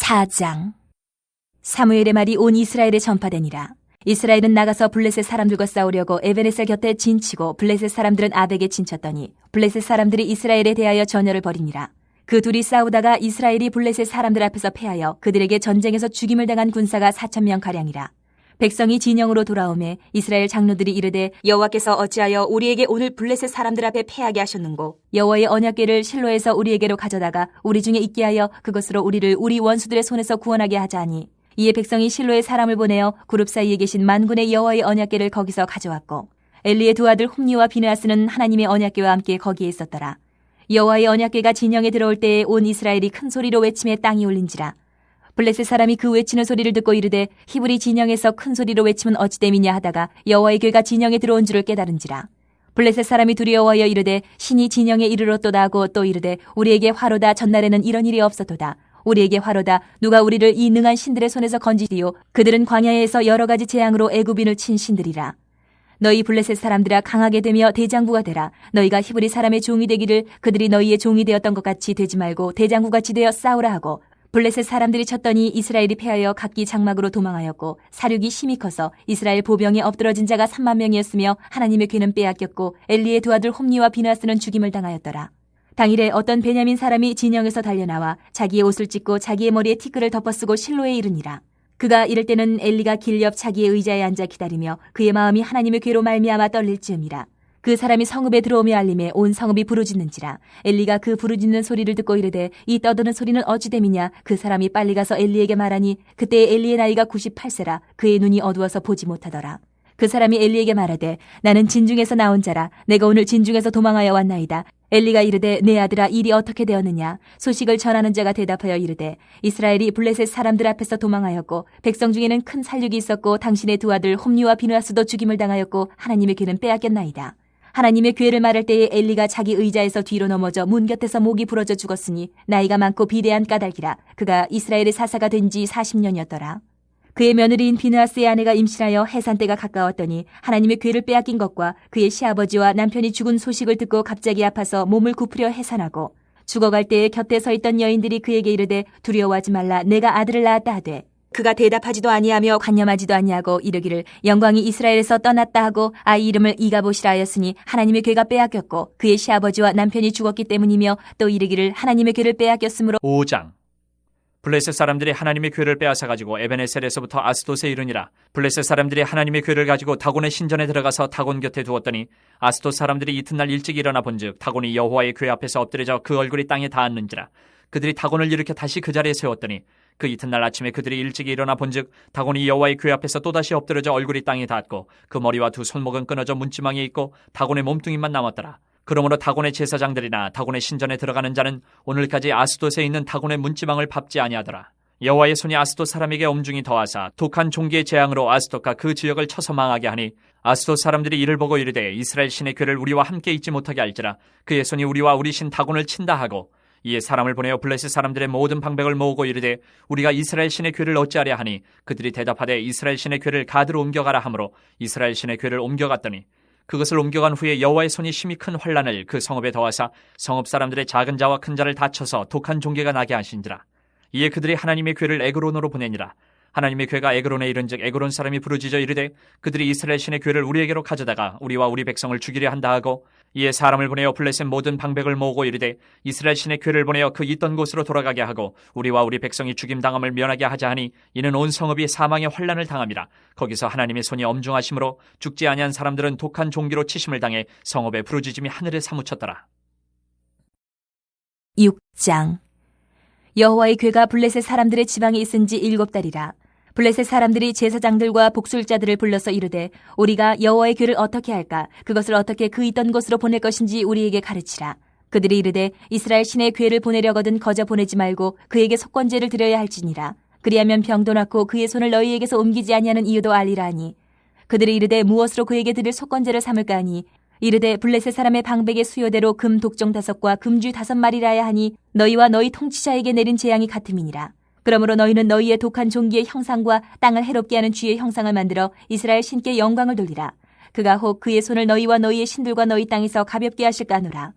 4장. 사무엘의 말이 온 이스라엘에 전파되니라. 이스라엘은 나가서 블레셋 사람들과 싸우려고 에베네셀 곁에 진치고 블레셋 사람들은 아벡에 진쳤더니 블레셋 사람들이 이스라엘에 대하여 전열을 벌이니라. 그 둘이 싸우다가 이스라엘이 블레셋 사람들 앞에서 패하여 그들에게 전쟁에서 죽임을 당한 군사가 4,000명가량이라. 백성이 진영으로 돌아오매 이스라엘 장로들이 이르되 여호와께서 어찌하여 우리에게 오늘 블레셋 사람들 앞에 패하게 하셨는고? 여호와의 언약궤를 실로에서 우리에게로 가져다가 우리 중에 있게 하여 그것으로 우리를 우리 원수들의 손에서 구원하게 하자 하니, 이에 백성이 실로에 사람을 보내어 그룹 사이에 계신 만군의 여호와의 언약궤를 거기서 가져왔고, 엘리의 두 아들 홈니와 비느하스는 하나님의 언약궤와 함께 거기에 있었더라. 여호와의 언약궤가 진영에 들어올 때에 온 이스라엘이 큰 소리로 외침에 땅이 울린지라. 블레셋 사람이 그 외치는 소리를 듣고 이르되 히브리 진영에서 큰 소리로 외치면 어찌 됨이냐 하다가 여호와의 궤가 진영에 들어온 줄을 깨달은지라. 블레셋 사람이 두려워하여 이르되 신이 진영에 이르렀도다 하고 또 이르되 우리에게 화로다, 전날에는 이런 일이 없었도다. 우리에게 화로다, 누가 우리를 이 능한 신들의 손에서 건지리요? 그들은 광야에서 여러 가지 재앙으로 애굽인을 친 신들이라. 너희 블레셋 사람들아, 강하게 되며 대장부가 되라. 너희가 히브리 사람의 종이 되기를 그들이 너희의 종이 되었던 것 같이 되지 말고 대장부같이 되어 싸우라 하고, 블레셋 사람들이 쳤더니 이스라엘이 패하여 각기 장막으로 도망하였고, 사륙이 심히 커서 이스라엘 보병에 엎드러진 자가 3만 명이었으며 하나님의 궤는 빼앗겼고 엘리의 두 아들 홈니와 비느하스는 죽임을 당하였더라. 당일에 어떤 베냐민 사람이 진영에서 달려나와 자기의 옷을 찢고 자기의 머리에 티끌을 덮어쓰고 실로에 이르니라. 그가 이럴 때는 엘리가 길 옆 자기의 의자에 앉아 기다리며 그의 마음이 하나님의 궤로 말미암아 떨릴 즈음이라. 그 사람이 성읍에 들어오며 알림에 온 성읍이 부르짖는지라. 엘리가 그 부르짖는 소리를 듣고 이르되 이 떠드는 소리는 어찌 됨이냐? 그 사람이 빨리 가서 엘리에게 말하니 그때 엘리의 나이가 98세라. 그의 눈이 어두워서 보지 못하더라. 그 사람이 엘리에게 말하되 나는 진중에서 나온 자라. 내가 오늘 진중에서 도망하여 왔나이다. 엘리가 이르되 내 아들아, 일이 어떻게 되었느냐? 소식을 전하는 자가 대답하여 이르되 이스라엘이 블레셋 사람들 앞에서 도망하였고 백성 중에는 큰 살육이 있었고 당신의 두 아들 홈니와 비느하스도 죽임을 당하였고 하나님의 궤는 빼앗겼나이다. 하나님의 궤를 말할 때에 엘리가 자기 의자에서 뒤로 넘어져 문 곁에서 목이 부러져 죽었으니 나이가 많고 비대한 까닭이라. 그가 이스라엘의 사사가 된 지 40년이었더라. 그의 며느리인 비느하스의 아내가 임신하여 해산 때가 가까웠더니 하나님의 궤를 빼앗긴 것과 그의 시아버지와 남편이 죽은 소식을 듣고 갑자기 아파서 몸을 굽으려 해산하고, 죽어갈 때에 곁에 서 있던 여인들이 그에게 이르되 두려워하지 말라, 내가 아들을 낳았다 하되, 그가 대답하지도 아니하며 관념하지도 아니하고 이르기를 영광이 이스라엘에서 떠났다 하고 아이 이름을 이가봇이라 하였으니 하나님의 궤가 빼앗겼고 그의 시아버지와 남편이 죽었기 때문이며, 또 이르기를 하나님의 궤를 빼앗겼으므로. 5장. 블레셋 사람들이 하나님의 궤를 빼앗아 가지고 에베네셀에서부터 아스돗에 이르니라. 블레셋 사람들이 하나님의 궤를 가지고 다곤의 신전에 들어가서 다곤 곁에 두었더니 아스돗 사람들이 이튿날 일찍 일어나 본즉 다곤이 여호와의 궤 앞에서 엎드려져 그 얼굴이 땅에 닿았는지라. 그들이 다곤을 일으켜 다시 그 자리에 세웠더니 그 이튿날 아침에 그들이 일찍 일어나 본즉 다곤이 여호와의 궤 앞에서 또다시 엎드려져 얼굴이 땅에 닿았고 그 머리와 두 손목은 끊어져 문지망에 있고 다곤의 몸뚱이만 남았더라. 그러므로 다곤의 제사장들이나 다곤의 신전에 들어가는 자는 오늘까지 아스돗에 있는 다곤의 문지망을 밟지 아니하더라. 여호와의 손이 아스돗 사람에게 엄중히 더하사 독한 종기의 재앙으로 아스돗과 그 지역을 쳐서 망하게 하니, 아스돗 사람들이 이를 보고 이르되 이스라엘 신의 궤를 우리와 함께 있지 못하게 할지라. 그의 손이 우리와 우리 신 다곤을 친다 하고, 이에 사람을 보내어 블레셋 사람들의 모든 방백을 모으고 이르되 우리가 이스라엘 신의 궤를 어찌하랴 하니, 그들이 대답하되 이스라엘 신의 궤를 가드로 옮겨가라 하므로 이스라엘 신의 궤를 옮겨갔더니, 그것을 옮겨간 후에 여호와의 손이 심히 큰 환란을 그 성읍에 더하사 성읍 사람들의 작은 자와 큰 자를 다쳐서 독한 종괴가 나게 하신지라. 이에 그들이 하나님의 궤를 에그론으로 보내니라. 하나님의 궤가 에그론에 이른즉 에그론 사람이 부르짖어 이르되 그들이 이스라엘 신의 궤를 우리에게로 가져다가 우리와 우리 백성을 죽이려 한다 하고, 이에 사람을 보내어 블레셋 모든 방백을 모으고 이르되 이스라엘 신의 궤를 보내어 그 있던 곳으로 돌아가게 하고 우리와 우리 백성이 죽임당함을 면하게 하자 하니, 이는 온 성읍이 사망의 환란을 당함이라. 거기서 하나님의 손이 엄중하심으로 죽지 아니한 사람들은 독한 종기로 치심을 당해 성읍의 부르짖음이 하늘에 사무쳤더라. 6장. 여호와의 궤가 블레셋 사람들의 지방에 있은 지 7달이라. 블레셋 사람들이 제사장들과 복술자들을 불러서 이르되 우리가 여호와의 궤를 어떻게 할까? 그것을 어떻게 그 있던 곳으로 보낼 것인지 우리에게 가르치라. 그들이 이르되 이스라엘 신의 궤를 보내려거든 거저 보내지 말고 그에게 속건제를 드려야 할지니라. 그리하면 병도 낫고 그의 손을 너희에게서 옮기지 아니하는 이유도 알리라 하니, 그들이 이르되 무엇으로 그에게 드릴 속건제를 삼을까 하니, 이르되 블레셋 사람의 방백의 수요대로 금 독종 5과 금쥐 5마리라야 하니 너희와 너희 통치자에게 내린 재앙이 같음이니라. 그러므로 너희는 너희의 독한 종기의 형상과 땅을 해롭게 하는 쥐의 형상을 만들어 이스라엘 신께 영광을 돌리라. 그가 혹 그의 손을 너희와 너희의 신들과 너희 땅에서 가볍게 하실까 하노라.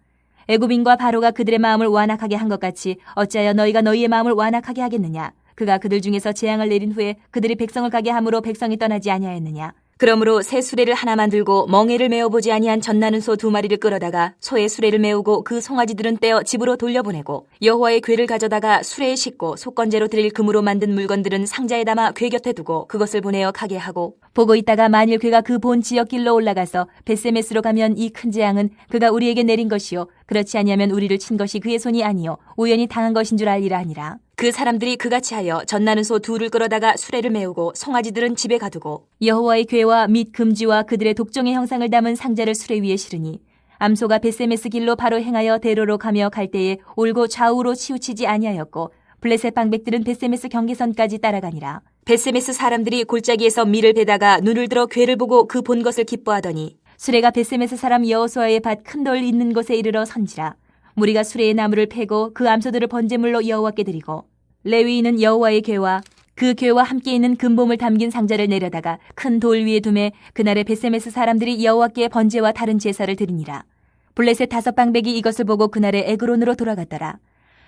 애굽인과 바로가 그들의 마음을 완악하게 한 것 같이 어찌하여 너희가 너희의 마음을 완악하게 하겠느냐? 그가 그들 중에서 재앙을 내린 후에 그들이 백성을 가게 함으로 백성이 떠나지 아니하였느냐. 그러므로 새 수레를 하나 만들고 멍에를 메어보지 아니한 젖나는 소 2마리를 끌어다가 소의 수레를 메우고 그 송아지들은 떼어 집으로 돌려보내고 여호와의 궤를 가져다가 수레에 싣고 속건제로 드릴 금으로 만든 물건들은 상자에 담아 궤 곁에 두고 그것을 보내어 가게 하고 보고 있다가 만일 궤가 그 본 지역 길로 올라가서 벳세메스로 가면 이 큰 재앙은 그가 우리에게 내린 것이요 그렇지 아니하면 우리를 친 것이 그의 손이 아니요 우연히 당한 것인 줄 알리라 하니라. 그 사람들이 그같이 하여 젖나는 소 2를 끌어다가 수레를 메우고 송아지들은 집에 가두고 여호와의 궤와 및 금지와 그들의 독종의 형상을 담은 상자를 수레 위에 실으니 암소가 벳세메스 길로 바로 행하여 대로로 가며 갈 때에 올고 좌우로 치우치지 아니하였고 블레셋 방백들은 벳세메스 경계선까지 따라가니라. 벳세메스 사람들이 골짜기에서 밀을 베다가 눈을 들어 궤를 보고 그 본 것을 기뻐하더니 수레가 벳세메스 사람 여호수아의 밭 큰 돌 있는 곳에 이르러 선지라. 무리가 수레의 나무를 패고 그 암소들을 번제물로 여호와께 드리고 레위인은 여호와의 궤와 그 궤와 함께 있는 금봄을 담긴 상자를 내려다가 큰 돌 위에 두매 그날에 벳세메스 사람들이 여호와께 번제와 다른 제사를 드리니라. 블레셋 5방백이 이것을 보고 그날에 에그론으로 돌아갔더라.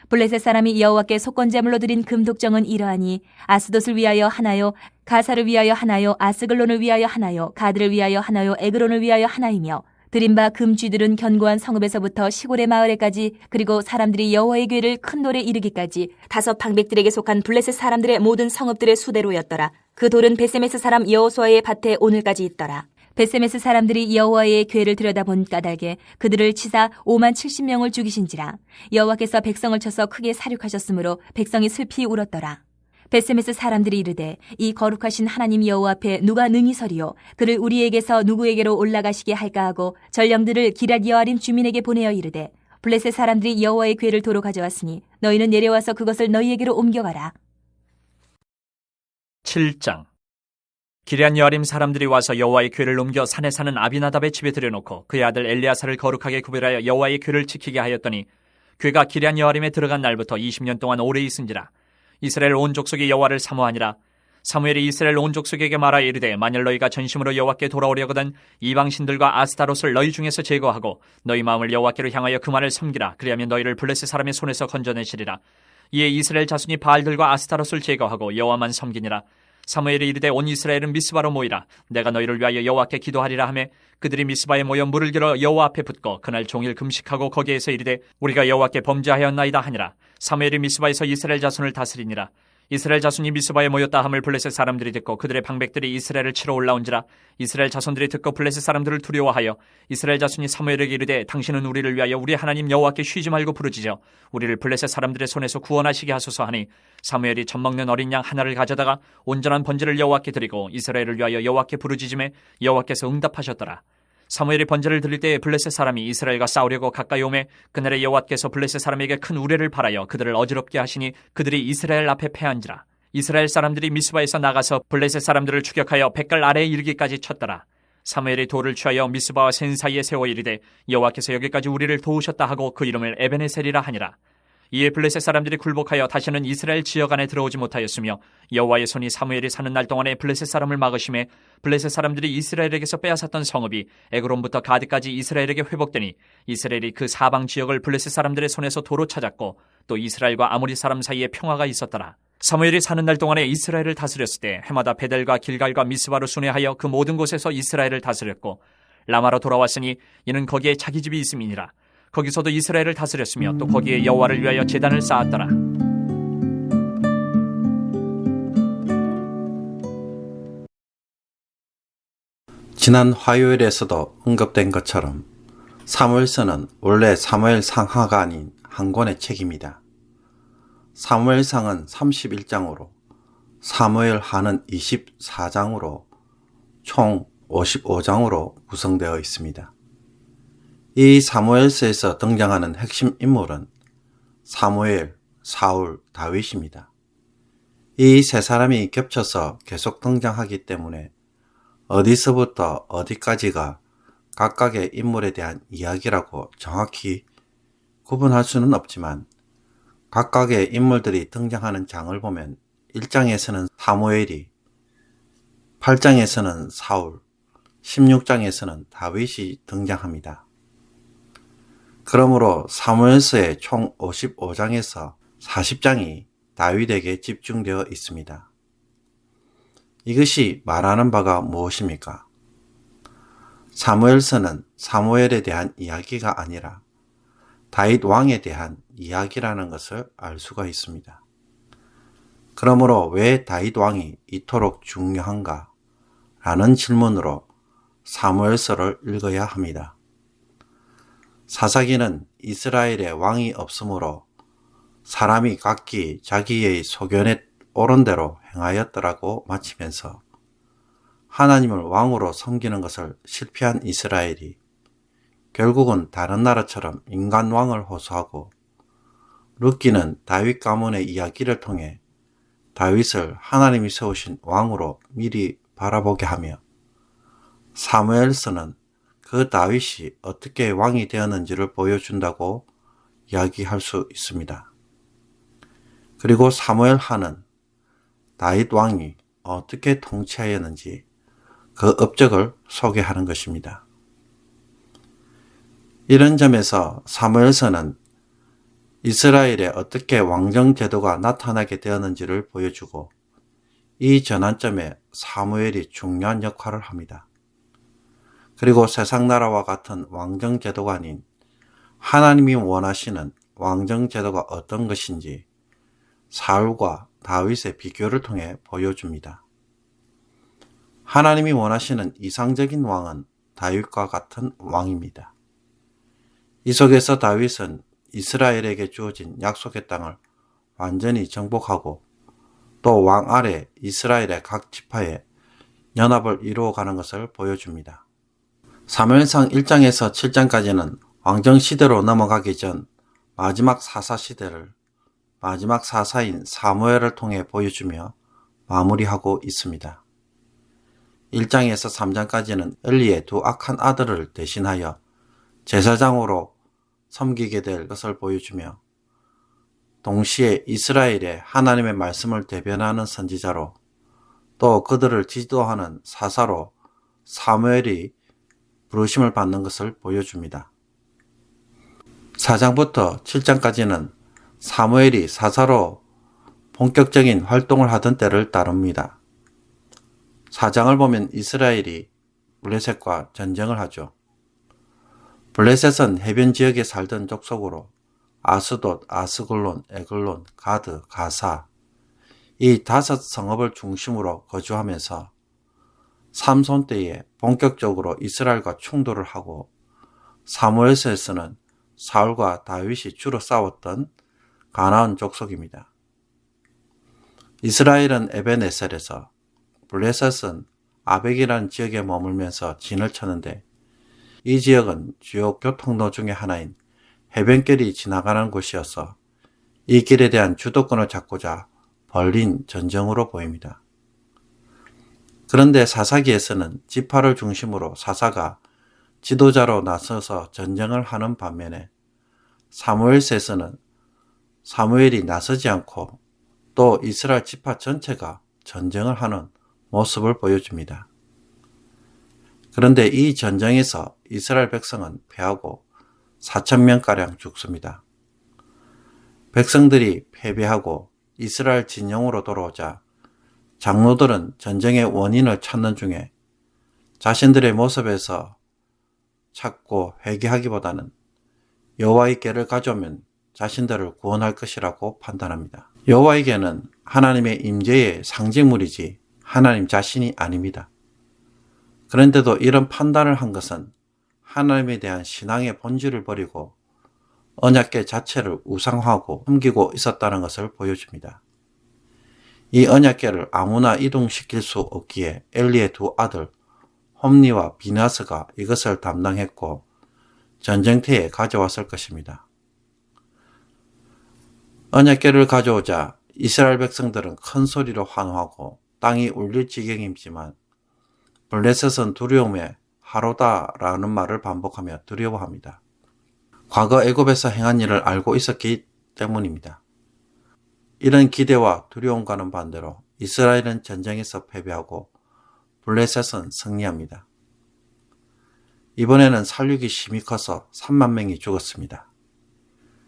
블레셋 사람이 여호와께 속건제물로 드린 금독정은 이러하니 아스돗을 위하여 하나요, 가사를 위하여 하나요, 아스글론을 위하여 하나요, 가드를 위하여 하나요, 에그론을 위하여 하나이며 드린 바 금쥐들은 견고한 성읍에서부터 시골의 마을에까지 그리고 사람들이 여호와의 궤를 큰 돌에 이르기까지 5방백들에게 속한 블레셋 사람들의 모든 성읍들의 수대로였더라. 그 돌은 벳세메스 사람 여호수아의 밭에 오늘까지 있더라. 벳세메스 사람들이 여호와의 궤를 들여다본 까닭에 그들을 치사 5만 70명을 죽이신지라. 여호와께서 백성을 쳐서 크게 사륙하셨으므로 백성이 슬피 울었더라. 벳세메스 사람들이 이르되 이 거룩하신 하나님 여호와 앞에 누가 능히 서리요 그를 우리에게서 누구에게로 올라가시게 할까 하고 전령들을 기럇 여아림 주민에게 보내어 이르되 블레셋 사람들이 여호와의 궤를 도로 가져왔으니 너희는 내려와서 그것을 너희에게로 옮겨가라. 7장. 기럇 여아림 사람들이 와서 여호와의 궤를 옮겨 산에 사는 아비나답의 집에 들여놓고 그의 아들 엘리아사를 거룩하게 구별하여 여호와의 궤를 지키게 하였더니 궤가 기럇 여아림에 들어간 날부터 20년 동안 오래 있은지라. 이스라엘 온 족속이 여호와를 사모하니라. 사무엘이 이스라엘 온 족속에게 말하여 이르되 만일 너희가 전심으로 여호와께 돌아오려거든 이방신들과 아스타롯을 너희 중에서 제거하고 너희 마음을 여호와께로 향하여 그만을 섬기라. 그리하면 너희를 블레셋 사람의 손에서 건져내시리라. 이에 이스라엘 자손이 바알들과 아스타롯을 제거하고 여호와만 섬기니라. 사무엘이 이르되 온 이스라엘은 미스바로 모이라. 내가 너희를 위하여 여호와께 기도하리라 하매 그들이 미스바에 모여 물을 길어 여호와 앞에 붓고 그날 종일 금식하고 거기에서 이르되 우리가 여호와께 범죄하였나이다 하니라. 사무엘이 미스바에서 이스라엘 자손을 다스리니라. 이스라엘 자손이 미스바에 모였다 함을 블레셋 사람들이 듣고 그들의 방백들이 이스라엘을 치러 올라온지라. 이스라엘 자손들이 듣고 블레셋 사람들을 두려워하여 이스라엘 자손이 사무엘에게 이르되 당신은 우리를 위하여 우리 하나님 여호와께 쉬지 말고 부르짖어 우리를 블레셋 사람들의 손에서 구원하시게 하소서 하니 사무엘이 젖먹는 어린 양 하나를 가져다가 온전한 번제를 여호와께 드리고 이스라엘을 위하여 여호와께 부르짖음에 여호와께서 응답하셨더라. 사무엘이 번제를 드릴 때에 블레셋 사람이 이스라엘과 싸우려고 가까이 오매 그날에 여호와께서 블레셋 사람에게 큰 우레를 발하여 그들을 어지럽게 하시니 그들이 이스라엘 앞에 패한지라. 이스라엘 사람들이 미스바에서 나가서 블레셋 사람들을 추격하여 백갈 아래에 이르기까지 쳤더라. 사무엘이 돌을 취하여 미스바와 센 사이에 세워 이르되 여호와께서 여기까지 우리를 도우셨다 하고 그 이름을 에베네셀이라 하니라. 이에 블레셋 사람들이 굴복하여 다시는 이스라엘 지역 안에 들어오지 못하였으며 여호와의 손이 사무엘이 사는 날 동안에 블레셋 사람을 막으심에 블레셋 사람들이 이스라엘에게서 빼앗았던 성읍이 에그론부터 가드까지 이스라엘에게 회복되니 이스라엘이 그 사방 지역을 블레셋 사람들의 손에서 도로 찾았고 또 이스라엘과 아모리 사람 사이에 평화가 있었더라. 사무엘이 사는 날 동안에 이스라엘을 다스렸을 때 해마다 베델과 길갈과 미스바로 순회하여 그 모든 곳에서 이스라엘을 다스렸고 라마로 돌아왔으니 이는 거기에 자기 집이 있음이니라. 거기서도 이스라엘을 다스렸으며 또 거기에 여호와를 위하여 제단을 쌓았더라. 지난 화요일에서도 언급된 것처럼 사무엘서는 원래 사무엘 상하가 아닌 한 권의 책입니다. 사무엘상은 31장으로 사무엘 하는 24장으로 총 55장으로 구성되어 있습니다. 이 사무엘서에서 등장하는 핵심 인물은 사무엘, 사울, 다윗입니다. 이 세 사람이 겹쳐서 계속 등장하기 때문에 어디서부터 어디까지가 각각의 인물에 대한 이야기라고 정확히 구분할 수는 없지만 각각의 인물들이 등장하는 장을 보면 1장에서는 사무엘이, 8장에서는 사울, 16장에서는 다윗이 등장합니다. 그러므로 사무엘서의 총 55장에서 40장이 다윗에게 집중되어 있습니다. 이것이 말하는 바가 무엇입니까? 사무엘서는 사무엘에 대한 이야기가 아니라 다윗 왕에 대한 이야기라는 것을 알 수가 있습니다. 그러므로 왜 다윗 왕이 이토록 중요한가? 라는 질문으로 사무엘서를 읽어야 합니다. 사사기는 이스라엘에 왕이 없으므로 사람이 각기 자기의 소견에 옳은 대로 행하였더라고 마치면서 하나님을 왕으로 섬기는 것을 실패한 이스라엘이 결국은 다른 나라처럼 인간 왕을 호소하고 룻기는 다윗 가문의 이야기를 통해 다윗을 하나님이 세우신 왕으로 미리 바라보게 하며 사무엘서는 그 다윗이 어떻게 왕이 되었는지를 보여준다고 이야기할 수 있습니다. 그리고 사무엘하는 다윗 왕이 어떻게 통치하였는지 그 업적을 소개하는 것입니다. 이런 점에서 사무엘서는 이스라엘에 어떻게 왕정 제도가 나타나게 되었는지를 보여주고 이 전환점에 사무엘이 중요한 역할을 합니다. 그리고 세상 나라와 같은 왕정 제도가 아닌 하나님이 원하시는 왕정 제도가 어떤 것인지 사울과 다윗의 비교를 통해 보여줍니다. 하나님이 원하시는 이상적인 왕은 다윗과 같은 왕입니다. 이 속에서 다윗은 이스라엘에게 주어진 약속의 땅을 완전히 정복하고 또 왕 아래 이스라엘의 각 지파에 연합을 이루어가는 것을 보여줍니다. 사무엘상 1장에서 7장까지는 왕정 시대로 넘어가기 전 마지막 사사 시대를 마지막 사사인 사무엘을 통해 보여주며 마무리하고 있습니다. 1장에서 3장까지는 엘리의 두 악한 아들을 대신하여 제사장으로 섬기게 될 것을 보여주며 동시에 이스라엘의 하나님의 말씀을 대변하는 선지자로 또 그들을 지도하는 사사로 사무엘이 부르심을 받는 것을 보여줍니다. 4장부터 7장까지는 사무엘이 사사로 본격적인 활동을 하던 때를 다룹니다. 4장을 보면 이스라엘이 블레셋과 전쟁을 하죠. 블레셋은 해변 지역에 살던 족속으로 아스돗, 아스글론, 에글론, 가드, 가사 이 5 성읍을 중심으로 거주하면서 삼손 때에 본격적으로 이스라엘과 충돌을 하고 사무엘서에서는 사울과 다윗이 주로 싸웠던 가나안 족속입니다. 이스라엘은 에벤에셀에서 블레셋은 아벡이라는 지역에 머물면서 진을 쳤는데 이 지역은 주요 교통로 중의 하나인 해변길이 지나가는 곳이어서 이 길에 대한 주도권을 잡고자 벌린 전쟁으로 보입니다. 그런데 사사기에서는 지파를 중심으로 사사가 지도자로 나서서 전쟁을 하는 반면에 사무엘서에서는 사무엘이 나서지 않고 또 이스라엘 지파 전체가 전쟁을 하는 모습을 보여줍니다. 그런데 이 전쟁에서 이스라엘 백성은 패하고 4,000명가량 죽습니다. 백성들이 패배하고 이스라엘 진영으로 돌아오자 장로들은 전쟁의 원인을 찾는 중에 자신들의 모습에서 찾고 회개하기보다는 여호와의 궤를 가져오면 자신들을 구원할 것이라고 판단합니다. 여호와의 궤는 하나님의 임재의 상징물이지 하나님 자신이 아닙니다. 그런데도 이런 판단을 한 것은 하나님에 대한 신앙의 본질을 버리고 언약궤 자체를 우상화하고 섬기고 있었다는 것을 보여줍니다. 이 언약궤를 아무나 이동시킬 수 없기에 엘리의 두 아들 홈니와 비나스가 이것을 담당했고 전쟁터에 가져왔을 것입니다. 언약궤를 가져오자 이스라엘 백성들은 큰 소리로 환호하고 땅이 울릴 지경이지만 블레셋은 두려움에 하로다라는 말을 반복하며 두려워합니다. 과거 애굽에서 행한 일을 알고 있었기 때문입니다. 이런 기대와 두려움과는 반대로 이스라엘은 전쟁에서 패배하고 블레셋은 승리합니다. 이번에는 살육이 심히 커서 3만 명이 죽었습니다.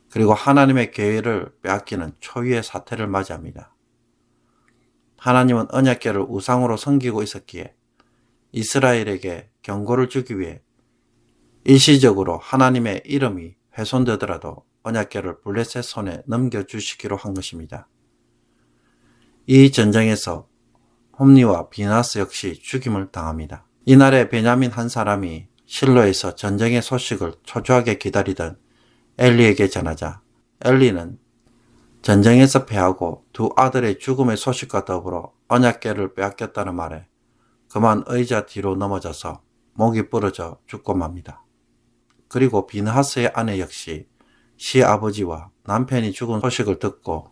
그리고 하나님의 계획을 빼앗기는 초유의 사태를 맞이합니다. 하나님은 언약궤를 우상으로 섬기고 있었기에 이스라엘에게 경고를 주기 위해 일시적으로 하나님의 이름이 훼손되더라도 언약궤를 블레셋 손에 넘겨주시기로 한 것입니다. 이 전쟁에서 홈리와 비나스 역시 죽임을 당합니다. 이날에 베냐민 한 사람이 실로에서 전쟁의 소식을 초조하게 기다리던 엘리에게 전하자 엘리는 전쟁에서 패하고 두 아들의 죽음의 소식과 더불어 언약궤를 빼앗겼다는 말에 그만 의자 뒤로 넘어져서 목이 부러져 죽고 맙니다. 그리고 비느하스의 아내 역시 시아버지와 남편이 죽은 소식을 듣고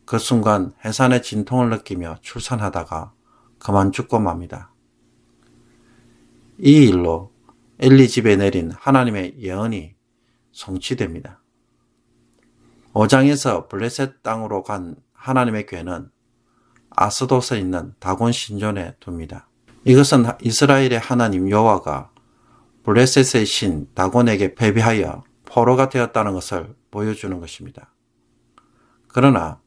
그 순간 해산의 진통을 느끼며 출산하다가 그만 죽고 맙니다. 이 일로 엘리 집에 내린 하나님의 예언이 성취됩니다. 5장에서 블레셋 땅으로 간 하나님의 궤는 아스돗에 있는 다곤 신전에 둡니다. 이것은 이스라엘의 하나님 여호와가 블레셋의 신 다곤에게 패배하여 포로가 되었다는 것을 보여주는 것입니다. 그러나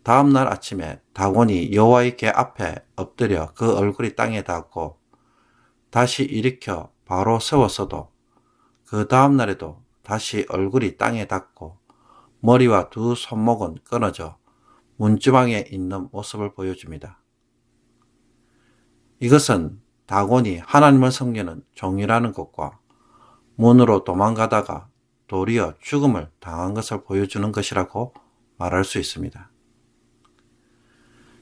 다음 날 아침에 다곤이 여호와의 궤 앞에 엎드려 그 얼굴이 땅에 닿았고 다시 일으켜 바로 세웠어도 그 다음 날에도 다시 얼굴이 땅에 닿고 머리와 두 손목은 끊어져 문주방에 있는 모습을 보여줍니다. 이것은 다곤이 하나님을 섬기는 종이라는 것과 문으로 도망가다가 도리어 죽음을 당한 것을 보여주는 것이라고 말할 수 있습니다.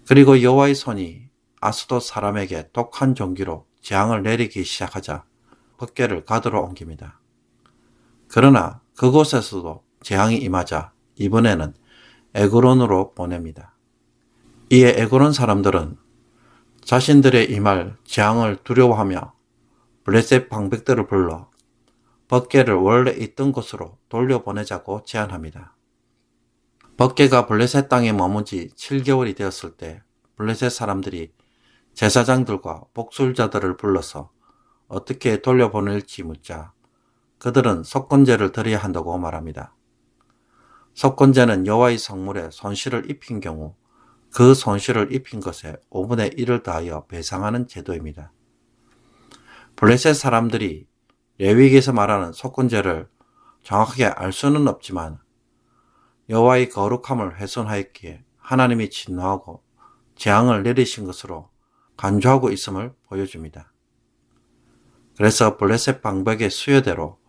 그리고 여호와의 손이 아스돗 사람에게 독한 종기로 재앙을 내리기 시작하자 법궤를 가드로 옮깁니다. 그러나 그곳에서도 재앙이 임하자 이번에는 에그론으로 보냅니다. 이에 에그론 사람들은 자신들의 임할 재앙을 두려워하며 블레셋 방백들을 불러 법궤를 원래 있던 곳으로 돌려보내자고 제안합니다. 법궤가 블레셋 땅에 머문 지 7개월이 되었을 때 블레셋 사람들이 제사장들과 복술자들을 불러서 어떻게 돌려보낼지 묻자 그들은 속건제를 드려야 한다고 말합니다. 속건제는 여호와의 성물에 손실을 입힌 경우 그 손실을 입힌 것에 5분의 1을 더하여 배상하는 제도입니다. 블레셋 사람들이 레위기에서 말하는 속건제를 정확하게 알 수는 없지만 여호와의 거룩함을 훼손하였기에 하나님이 진노하고 재앙을 내리신 것으로 간주하고 있음을 보여줍니다. 그래서 블레셋 방백의 수요대로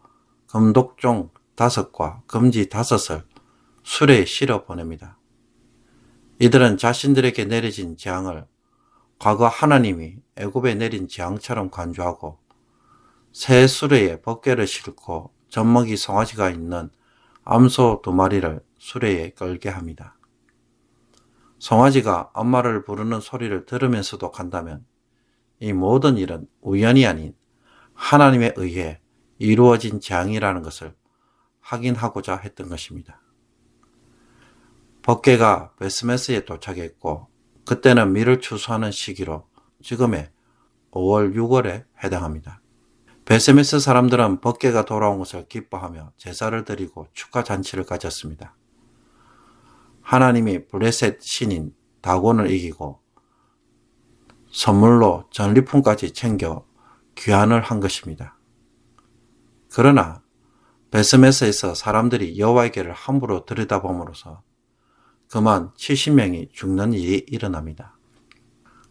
금독종 5과 금지 5을 수레에 실어 보냅니다. 이들은 자신들에게 내려진 재앙을 과거 하나님이 애굽에 내린 재앙처럼 간주하고 새 수레에 법궤를 싣고 젖먹이 송아지가 있는 암소 2마리를 수레에 끌게 합니다. 송아지가 엄마를 부르는 소리를 들으면서도 간다면 이 모든 일은 우연이 아닌 하나님에 의해 이루어진 재앙이라는 것을 확인하고자 했던 것입니다. 법궤가 베스메스에 도착했고 그때는 밀을 추수하는 시기로 지금의 5월, 6월에 해당합니다. 베스메스 사람들은 법궤가 돌아온 것을 기뻐하며 제사를 드리고 축하 잔치를 가졌습니다. 하나님이 블레셋 신인 다곤을 이기고 선물로 전리품까지 챙겨 귀환을 한 것입니다. 그러나 베스메스에서 사람들이 여호와의 궤를 함부로 들여다봄으로써 그만 70명이 죽는 일이 일어납니다.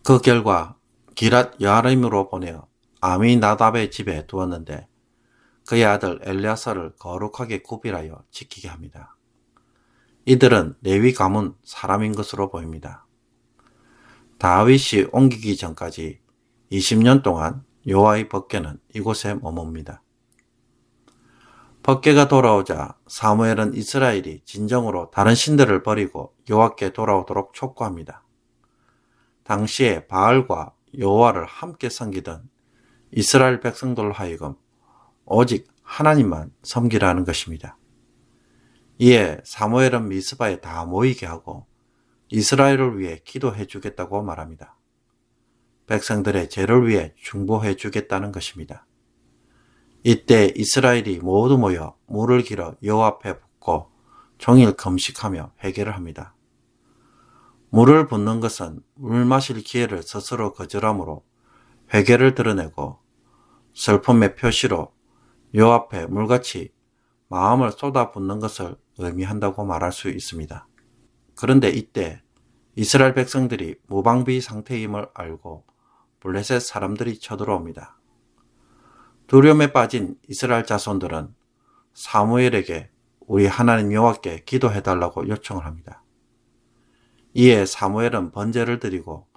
그 결과 기랏 여아림으로 보내어 아미나답의 집에 두었는데 그의 아들 엘리아사를 거룩하게 구별하여 지키게 합니다. 이들은 레위 가문 사람인 것으로 보입니다. 다윗이 옮기기 전까지 20년 동안 여호와의 법궤는 이곳에 머뭅니다. 법궤가 돌아오자 사무엘은 이스라엘이 진정으로 다른 신들을 버리고 여호와께 돌아오도록 촉구합니다. 당시에 바알과 여호와를 함께 섬기던 이스라엘 백성들로 하여금 오직 하나님만 섬기라는 것입니다. 이에 사무엘은 미스바에 다 모이게 하고 이스라엘을 위해 기도해 주겠다고 말합니다. 백성들의 죄를 위해 중보해 주겠다는 것입니다. 이때 이스라엘이 모두 모여 물을 길어 여호와 앞에 붓고 종일 금식하며 회개를 합니다. 물을 붓는 것은 물 마실 기회를 스스로 거절함으로 회개를 드러내고 슬픔의 표시로 요 앞에 물같이 마음을 쏟아붓는 것을 의미한다고 말할 수 있습니다. 그런데 이때 이스라엘 백성들이 무방비 상태임을 알고 블레셋 사람들이 쳐들어옵니다. 두려움에 빠진 이스라엘 자손들은 사무엘에게 우리 하나님 여호와께 기도해달라고 요청을 합니다. 이에 사무엘은 번제를 드리고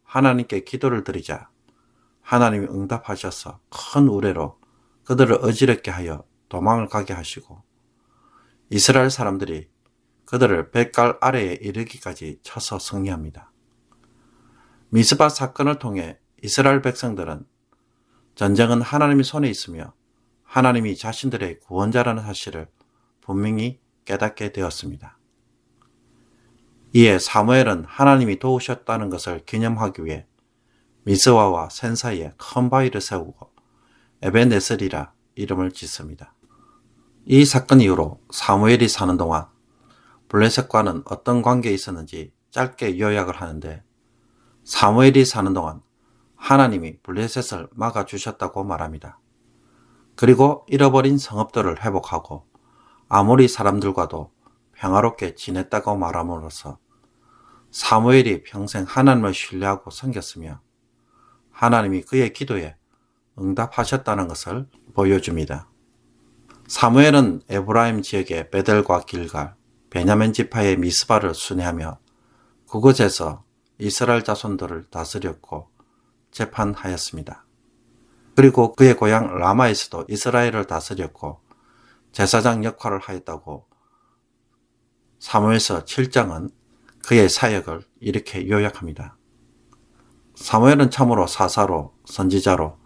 하나님께 기도를 드리자 하나님이 응답하셔서 큰 우레로 그들을 어지럽게 하여 도망을 가게 하시고 이스라엘 사람들이 그들을 뱃갈 아래에 이르기까지 쳐서 승리합니다. 미스바 사건을 통해 이스라엘 백성들은 전쟁은 하나님의 손에 있으며 하나님이 자신들의 구원자라는 사실을 분명히 깨닫게 되었습니다. 이에 사무엘은 하나님이 도우셨다는 것을 기념하기 위해 미스와와 센 사이에 큰 바위를 세우고 에벤에셀이라 이름을 짓습니다. 이 사건 이후로 사무엘이 사는 동안 블레셋과는 어떤 관계에 있었는지 짧게 요약을 하는데 사무엘이 사는 동안 하나님이 블레셋을 막아주셨다고 말합니다. 그리고 잃어버린 성읍들을 회복하고 아모리 사람들과도 평화롭게 지냈다고 말함으로써 사무엘이 평생 하나님을 신뢰하고 섬겼으며 하나님이 그의 기도에 응답하셨다는 것을 보여줍니다. 사무엘은 에브라임 지역의 베델과 길갈, 베냐민 지파의 미스바를 순회하며 그곳에서 이스라엘 자손들을 다스렸고 재판하였습니다. 그리고 그의 고향 라마에서도 이스라엘을 다스렸고 제사장 역할을 하였다고 사무엘서 7장은 그의 사역을 이렇게 요약합니다. 사무엘은 참으로 사사로, 선지자로,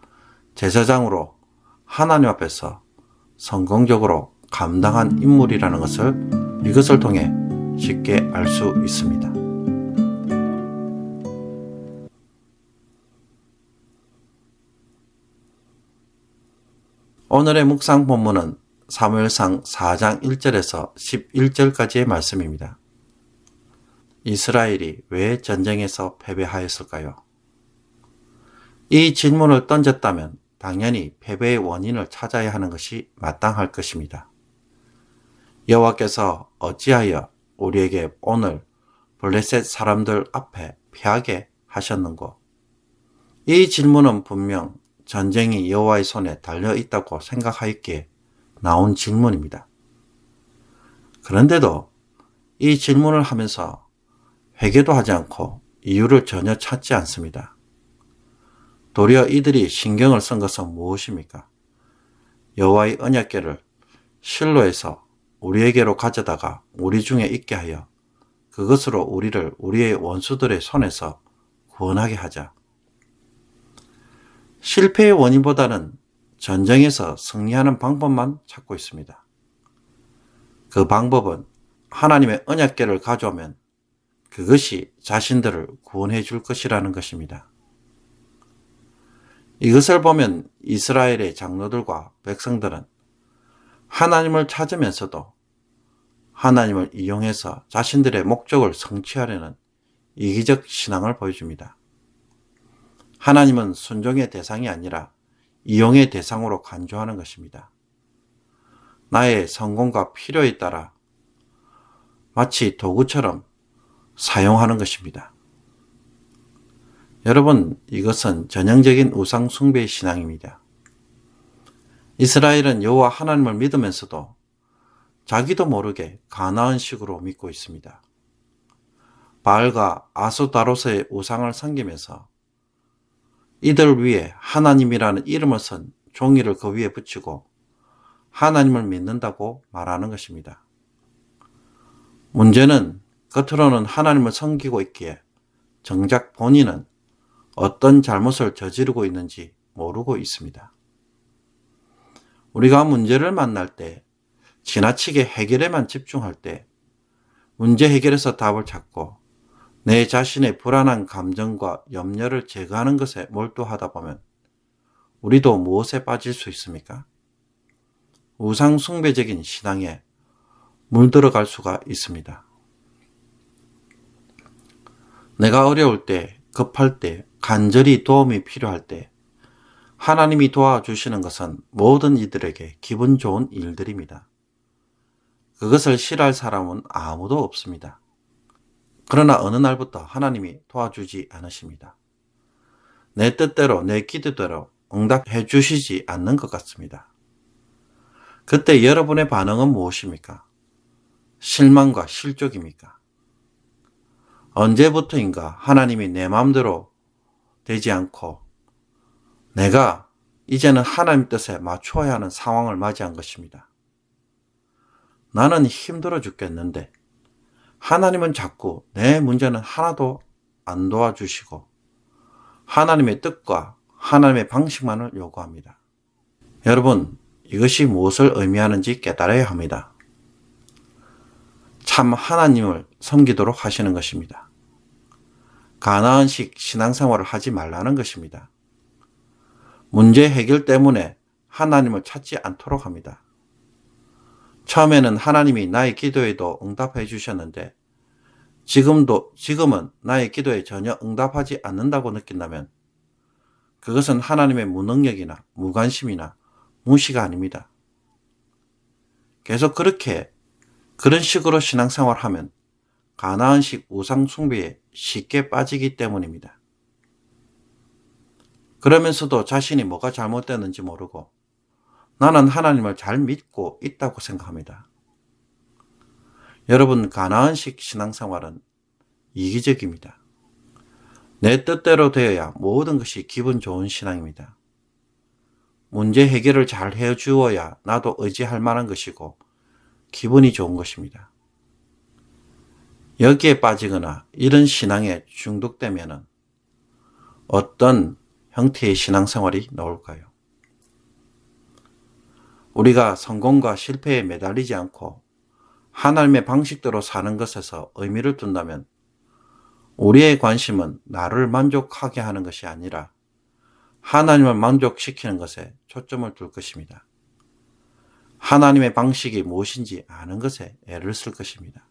제사장으로 하나님 앞에서 성공적으로 감당한 인물이라는 것을 이것을 통해 쉽게 알 수 있습니다. 오늘의 묵상 본문은 사무엘상 4장 1절에서 11절까지의 말씀입니다. 이스라엘이 왜 전쟁에서 패배하였을까요? 이 질문을 던졌다면 당연히 패배의 원인을 찾아야 하는 것이 마땅할 것입니다. 여호와께서 어찌하여 우리에게 오늘 블레셋 사람들 앞에 패하게 하셨는고? 이 질문은 분명 전쟁이 여호와의 손에 달려 있다고 생각하였기에 나온 질문입니다. 그런데도 이 질문을 하면서 회개도 하지 않고 이유를 전혀 찾지 않습니다. 도리어 이들이 신경을 쓴 것은 무엇입니까? 여호와의 언약궤를 실로에서 우리에게로 가져다가 우리 중에 있게 하여 그것으로 우리를 우리의 원수들의 손에서 구원하게 하자. 실패의 원인보다는 전쟁에서 승리하는 방법만 찾고 있습니다. 그 방법은 하나님의 언약궤를 가져오면 그것이 자신들을 구원해 줄 것이라는 것입니다. 이것을 보면 이스라엘의 장로들과 백성들은 하나님을 찾으면서도 하나님을 이용해서 자신들의 목적을 성취하려는 이기적 신앙을 보여줍니다. 하나님은 순종의 대상이 아니라 이용의 대상으로 간주하는 것입니다. 나의 성공과 필요에 따라 마치 도구처럼 사용하는 것입니다. 여러분, 이것은 전형적인 우상 숭배의 신앙입니다. 이스라엘은 여호와 하나님을 믿으면서도 자기도 모르게 가나안 식으로 믿고 있습니다. 바알과 아스타로스의 우상을 섬기면서 이들 위에 하나님이라는 이름을 쓴 종이를 그 위에 붙이고 하나님을 믿는다고 말하는 것입니다. 문제는 겉으로는 하나님을 섬기고 있기에 정작 본인은 어떤 잘못을 저지르고 있는지 모르고 있습니다. 우리가 문제를 만날 때 지나치게 해결에만 집중할 때 문제 해결에서 답을 찾고 내 자신의 불안한 감정과 염려를 제거하는 것에 몰두하다 보면 우리도 무엇에 빠질 수 있습니까? 우상 숭배적인 신앙에 물들어갈 수가 있습니다. 내가 어려울 때, 급할 때, 간절히 도움이 필요할 때 하나님이 도와주시는 것은 모든 이들에게 기분 좋은 일들입니다. 그것을 싫어할 사람은 아무도 없습니다. 그러나 어느 날부터 하나님이 도와주지 않으십니다. 내 뜻대로, 내 기도대로 응답해 주시지 않는 것 같습니다. 그때 여러분의 반응은 무엇입니까? 실망과 실족입니까? 언제부터인가 하나님이 내 마음대로 되지 않고 내가 이제는 하나님 뜻에 맞춰야 하는 상황을 맞이한 것입니다. 나는 힘들어 죽겠는데 하나님은 자꾸 내 문제는 하나도 안 도와주시고 하나님의 뜻과 하나님의 방식만을 요구합니다. 여러분, 이것이 무엇을 의미하는지 깨달아야 합니다. 참 하나님을 섬기도록 하시는 것입니다. 가나안식 신앙생활을 하지 말라는 것입니다. 문제 해결 때문에 하나님을 찾지 않도록 합니다. 처음에는 하나님이 나의 기도에도 응답해 주셨는데 지금은 나의 기도에 전혀 응답하지 않는다고 느낀다면 그것은 하나님의 무능력이나 무관심이나 무시가 아닙니다. 계속 그런 식으로 신앙생활하면 가나안식 우상 숭배에 쉽게 빠지기 때문입니다. 그러면서도 자신이 뭐가 잘못됐는지 모르고 나는 하나님을 잘 믿고 있다고 생각합니다. 여러분, 가나안식 신앙생활은 이기적입니다. 내 뜻대로 되어야 모든 것이 기분 좋은 신앙입니다. 문제 해결을 잘 해주어야 나도 의지할 만한 것이고 기분이 좋은 것입니다. 여기에 빠지거나 이런 신앙에 중독되면 어떤 형태의 신앙생활이 나올까요? 우리가 성공과 실패에 매달리지 않고 하나님의 방식대로 사는 것에서 의미를 둔다면 우리의 관심은 나를 만족하게 하는 것이 아니라 하나님을 만족시키는 것에 초점을 둘 것입니다. 하나님의 방식이 무엇인지 아는 것에 애를 쓸 것입니다.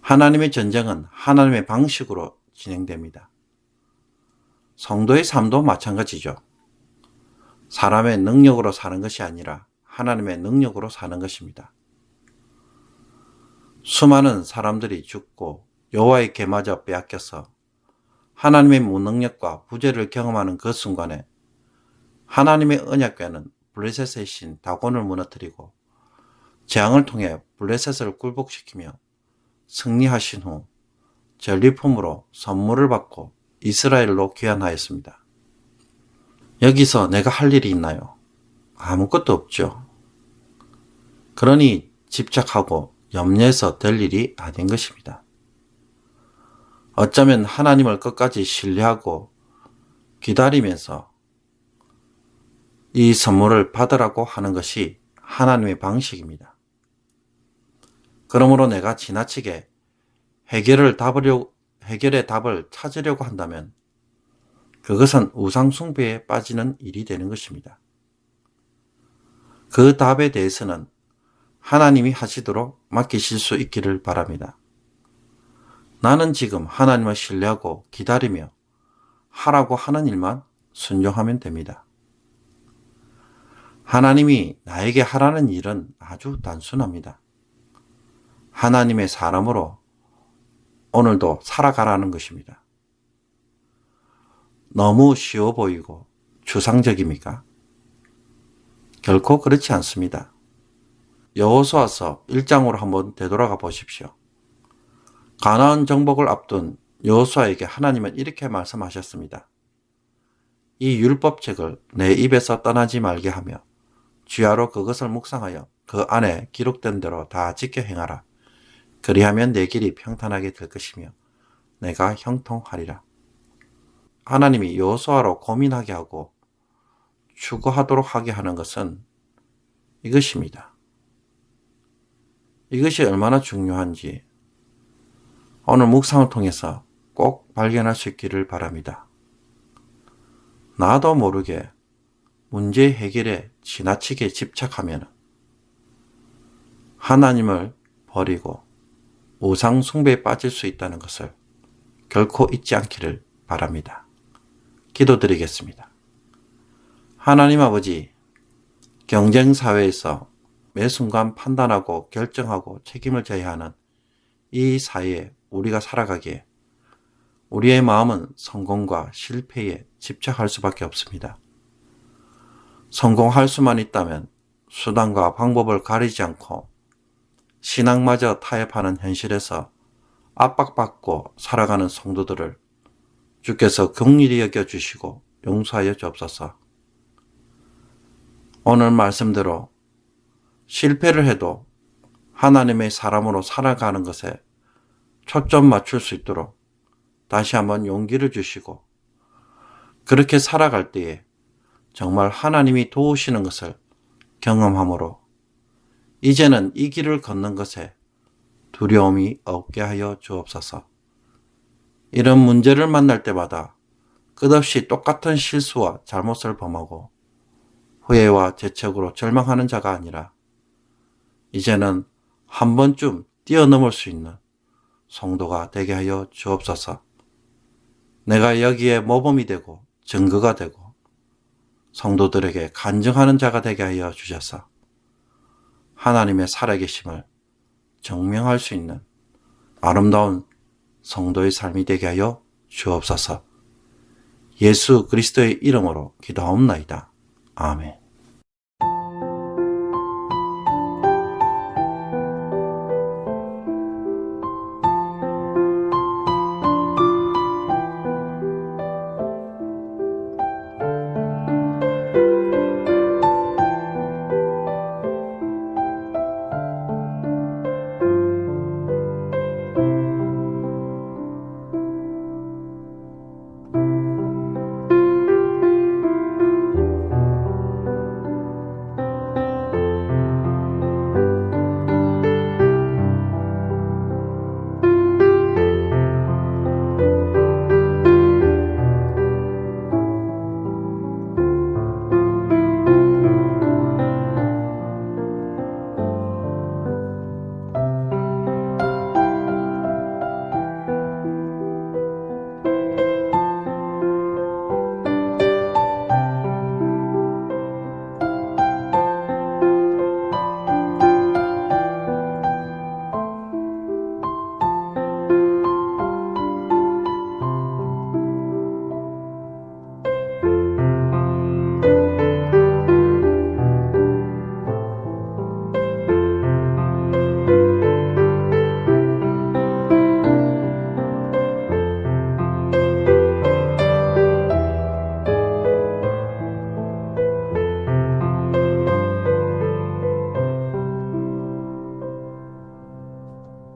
하나님의 전쟁은 하나님의 방식으로 진행됩니다. 성도의 삶도 마찬가지죠. 사람의 능력으로 사는 것이 아니라 하나님의 능력으로 사는 것입니다. 수많은 사람들이 죽고 여호와의 계마저 빼앗겨서 하나님의 무능력과 부재를 경험하는 그 순간에 하나님의 언약궤는 블레셋의 신 다곤을 무너뜨리고 재앙을 통해 블레셋을 굴복시키며 승리하신 후 전리품으로 선물을 받고 이스라엘로 귀환하였습니다. 여기서 내가 할 일이 있나요? 아무것도 없죠. 그러니 집착하고 염려해서 될 일이 아닌 것입니다. 어쩌면 하나님을 끝까지 신뢰하고 기다리면서 이 선물을 받으라고 하는 것이 하나님의 방식입니다. 그러므로 내가 지나치게 해결의 답을 찾으려고 한다면 그것은 우상 숭배에 빠지는 일이 되는 것입니다. 그 답에 대해서는 하나님이 하시도록 맡기실 수 있기를 바랍니다. 나는 지금 하나님을 신뢰하고 기다리며 하라고 하는 일만 순종하면 됩니다. 하나님이 나에게 하라는 일은 아주 단순합니다. 하나님의 사람으로 오늘도 살아가라는 것입니다. 너무 쉬워 보이고 추상적입니까? 결코 그렇지 않습니다. 여호수아서 1장으로 한번 되돌아가 보십시오. 가나안 정복을 앞둔 여호수아에게 하나님은 이렇게 말씀하셨습니다. 이 율법책을 내 입에서 떠나지 말게 하며 주야로 그것을 묵상하여 그 안에 기록된 대로 다 지켜 행하라. 그리하면 내 길이 평탄하게 될 것이며 내가 형통하리라. 하나님이 여호수아로 고민하게 하고 추구하도록 하게 하는 것은 이것입니다. 이것이 얼마나 중요한지 오늘 묵상을 통해서 꼭 발견할 수 있기를 바랍니다. 나도 모르게 문제 해결에 지나치게 집착하면 하나님을 버리고 우상 숭배에 빠질 수 있다는 것을 결코 잊지 않기를 바랍니다. 기도드리겠습니다. 하나님 아버지, 경쟁 사회에서 매 순간 판단하고 결정하고 책임을 져야 하는 이 사회에 우리가 살아가기에 우리의 마음은 성공과 실패에 집착할 수밖에 없습니다. 성공할 수만 있다면 수단과 방법을 가리지 않고 신앙마저 타협하는 현실에서 압박받고 살아가는 성도들을 주께서 긍휼히 여겨주시고 용서하여 주옵소서. 오늘 말씀대로 실패를 해도 하나님의 사람으로 살아가는 것에 초점 맞출 수 있도록 다시 한번 용기를 주시고 그렇게 살아갈 때에 정말 하나님이 도우시는 것을 경험함으로 이제는 이 길을 걷는 것에 두려움이 없게 하여 주옵소서. 이런 문제를 만날 때마다 끝없이 똑같은 실수와 잘못을 범하고 후회와 재촉으로 절망하는 자가 아니라 이제는 한 번쯤 뛰어넘을 수 있는 성도가 되게 하여 주옵소서. 내가 여기에 모범이 되고 증거가 되고 성도들에게 간증하는 자가 되게 하여 주셔서 하나님의 살아계심을 증명할 수 있는 아름다운 성도의 삶이 되게 하여 주옵소서. 예수 그리스도의 이름으로 기도하옵나이다. 아멘.